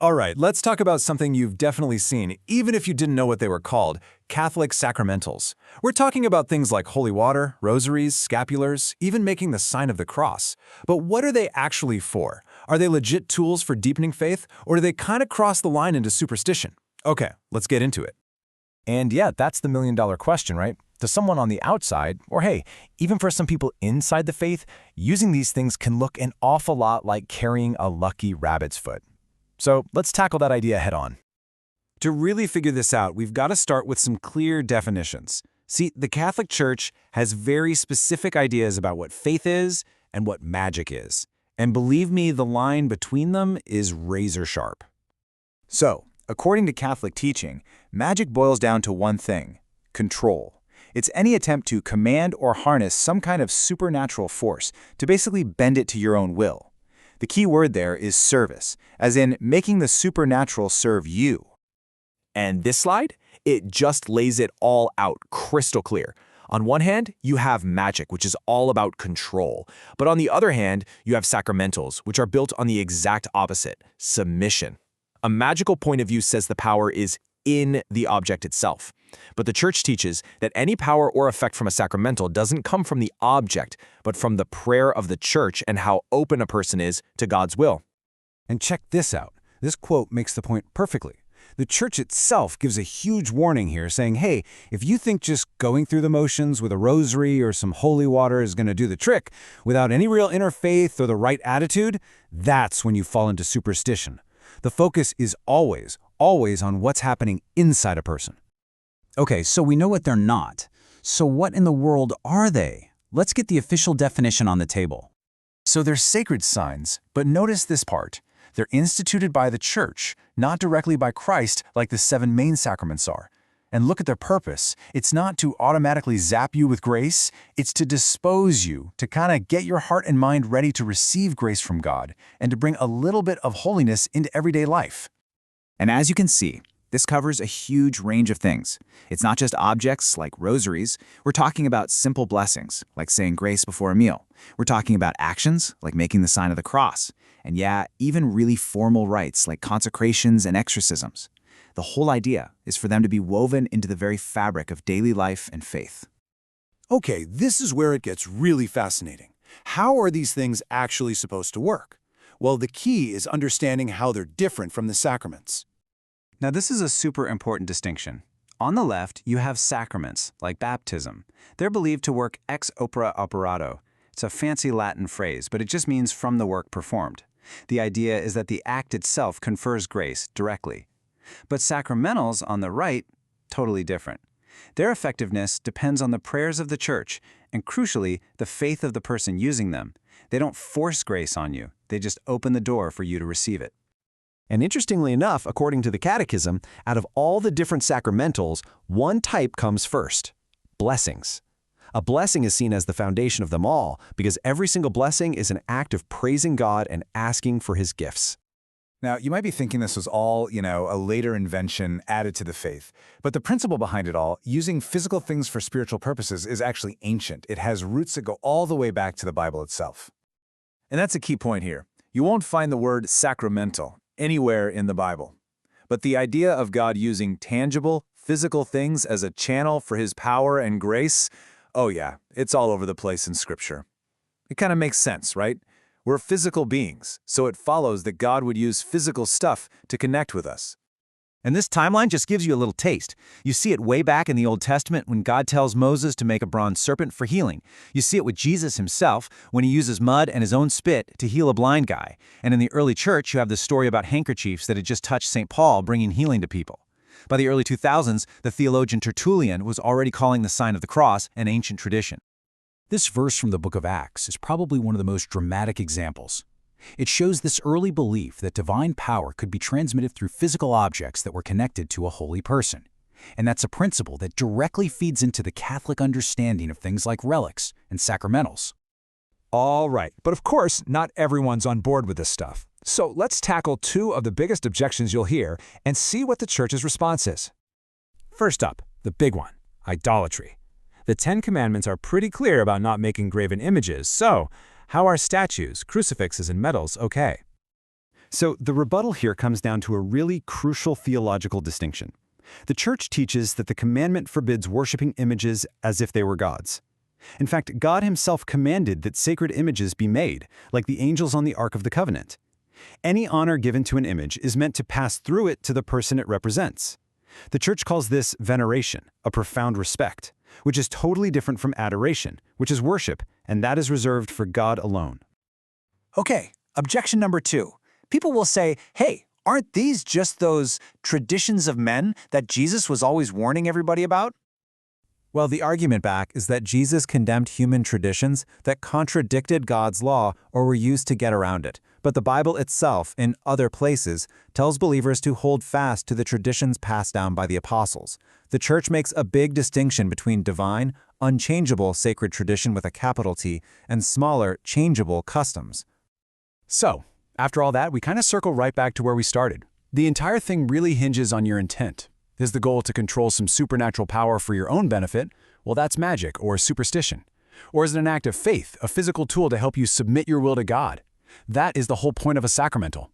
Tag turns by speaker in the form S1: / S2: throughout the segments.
S1: All right, let's talk about something you've definitely seen, even if you didn't know what they were called, Catholic sacramentals. We're talking about things like holy water, rosaries, scapulars, even making the sign of the cross. But what are they actually for? Are they legit tools for deepening faith, or do they kind of cross the line into superstition? Okay, let's get into it.
S2: And yeah, that's the million-dollar question, right? To someone on the outside, or hey, even for some people inside the faith, using these things can look an awful lot like carrying a lucky rabbit's foot. So let's tackle that idea head on.
S1: To really figure this out, we've got to start with some clear definitions. See, the Catholic Church has very specific ideas about what faith is and what magic is. And believe me, the line between them is razor sharp.
S3: So, according to Catholic teaching, magic boils down to one thing: control. It's any attempt to command or harness some kind of supernatural force to basically bend it to your own will. The key word there is service, as in making the supernatural serve you.
S2: And this slide, it just lays it all out crystal clear. On one hand, you have magic, which is all about control. But on the other hand, you have sacramentals, which are built on the exact opposite: submission. A magical point of view says the power is in the object itself. But the Church teaches that any power or effect from a sacramental doesn't come from the object, but from the prayer of the Church and how open a person is to God's will.
S1: And check this out. This quote makes the point perfectly. The Church itself gives a huge warning here, saying, hey, if you think just going through the motions with a rosary or some holy water is going to do the trick, without any real inner faith or the right attitude, that's when you fall into superstition. The focus is always on what's happening inside a person.
S4: Okay, so we know what they're not. So what in the world are they? Let's get the official definition on the table.
S3: So they're sacred signs, but notice this part. They're instituted by the Church, not directly by Christ like the 7 main sacraments are. And look at their purpose. It's not to automatically zap you with grace, it's to dispose you, to kind of get your heart and mind ready to receive grace from God, and to bring a little bit of holiness into everyday life.
S5: And as you can see, this covers a huge range of things. It's not just objects like rosaries. We're talking about simple blessings, like saying grace before a meal. We're talking about actions, like making the sign of the cross. And yeah, even really formal rites, like consecrations and exorcisms. The whole idea is for them to be woven into the very fabric of daily life and faith.
S1: Okay, this is where it gets really fascinating. How are these things actually supposed to work? Well, the key is understanding how they're different from the sacraments.
S4: Now this is a super important distinction. On the left, you have sacraments, like baptism. They're believed to work ex opere operato. It's a fancy Latin phrase, but it just means from the work performed. The idea is that the act itself confers grace directly. But sacramentals on the right, totally different. Their effectiveness depends on the prayers of the Church, and crucially, the faith of the person using them. They don't force grace on you, they just open the door for you to receive it.
S2: And interestingly enough, according to the Catechism, out of all the different sacramentals, one type comes first: blessings. A blessing is seen as the foundation of them all because every single blessing is an act of praising God and asking for His gifts.
S3: Now, you might be thinking this was all, a later invention added to the faith. But the principle behind it all, using physical things for spiritual purposes, is actually ancient. It has roots that go all the way back to the Bible itself. And that's a key point here. You won't find the word sacramental anywhere in the Bible. But the idea of God using tangible, physical things as a channel for His power and grace, oh yeah, it's all over the place in Scripture. It kind of makes sense, right? We're physical beings, so it follows that God would use physical stuff to connect with us.
S2: And this timeline just gives you a little taste. You see it way back in the Old Testament when God tells Moses to make a bronze serpent for healing. You see it with Jesus himself when he uses mud and his own spit to heal a blind guy. And in the early church, you have the story about handkerchiefs that had just touched St. Paul, bringing healing to people. By the early 2000s, the theologian Tertullian was already calling the sign of the cross an ancient tradition.
S4: This verse from the book of Acts is probably one of the most dramatic examples. It shows this early belief that divine power could be transmitted through physical objects that were connected to a holy person. And that's a principle that directly feeds into the Catholic understanding of things like relics and sacramentals.
S6: All right, but of course, not everyone's on board with this stuff. So let's tackle 2 of the biggest objections you'll hear and see what the Church's response is. First up, the big one: idolatry. The 10 Commandments are pretty clear about not making graven images, so how are statues, crucifixes, and medals okay?
S1: So the rebuttal here comes down to a really crucial theological distinction. The Church teaches that the commandment forbids worshiping images as if they were gods. In fact, God himself commanded that sacred images be made, like the angels on the Ark of the Covenant. Any honor given to an image is meant to pass through it to the person it represents. The Church calls this veneration, a profound respect, which is totally different from adoration, which is worship, and that is reserved for God alone.
S5: Okay, objection number 2. People will say, hey, aren't these just those traditions of men that Jesus was always warning everybody about?
S4: Well, the argument back is that Jesus condemned human traditions that contradicted God's law or were used to get around it. But the Bible itself, in other places, tells believers to hold fast to the traditions passed down by the apostles. The Church makes a big distinction between divine, unchangeable sacred tradition with a capital T and smaller, changeable customs.
S1: So, after all that, we kind of circle right back to where we started. The entire thing really hinges on your intent. Is the goal to control some supernatural power for your own benefit? Well, that's magic or superstition. Or is it an act of faith, a physical tool to help you submit your will to God? That is the whole point of a sacramental.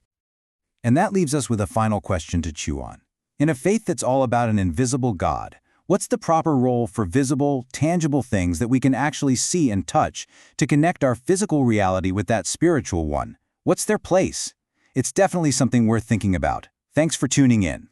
S3: And that leaves us with a final question to chew on. In a faith that's all about an invisible God, what's the proper role for visible, tangible things that we can actually see and touch to connect our physical reality with that spiritual one? What's their place? It's definitely something worth thinking about. Thanks for tuning in.